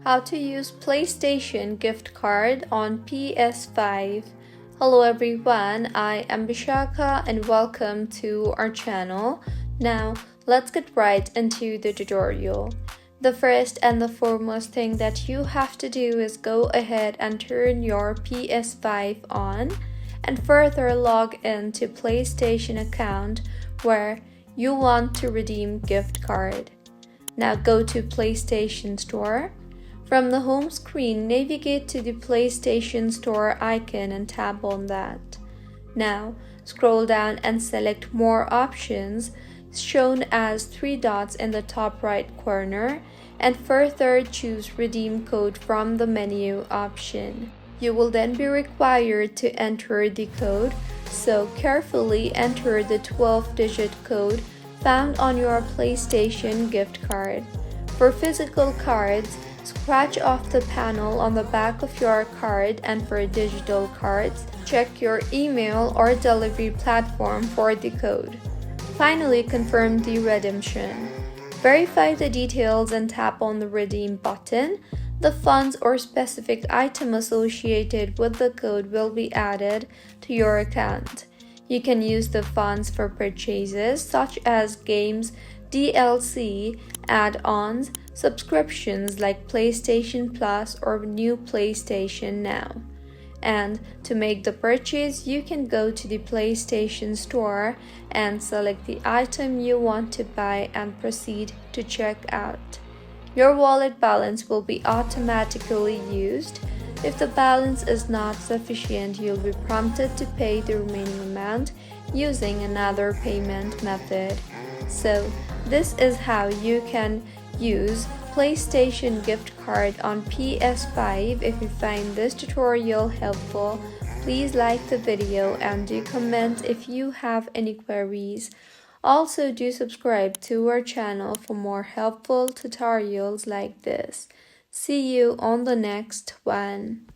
How to use PlayStation gift card on PS5. Hello everyone, I am Bishaka and welcome to our channel. Now let's get right into the tutorial. The first and the foremost thing that you have to do is go ahead and turn your PS5 on and further log in to PlayStation account where you want to redeem gift card. Now go to PlayStation Store. From the home screen, navigate to the PlayStation Store icon and tap on that. Now, scroll down and select More Options, shown as 3 dots in the top right corner, and further choose Redeem Code from the menu option. You will then be required to enter the code, so carefully enter the 12-digit code found on your PlayStation gift card. For physical cards, scratch off the panel on the back of your card, and for digital cards, check your email or delivery platform for the code. Finally, confirm the redemption. Verify the details and tap on the Redeem button. The funds or specific item associated with the code will be added to your account. You can use the funds for purchases such as games, DLC, add-ons, subscriptions like PlayStation Plus or New PlayStation Now. And to make the purchase, you can go to the PlayStation Store and select the item you want to buy and proceed to check out. Your wallet balance will be automatically used. If the balance is not sufficient, you'll be prompted to pay the remaining amount using another payment method. So, this is how you can use PlayStation gift card on PS5. If you find this tutorial helpful, please like the video and do comment if you have any queries. Also, do subscribe to our channel for more helpful tutorials like this. See you on the next one.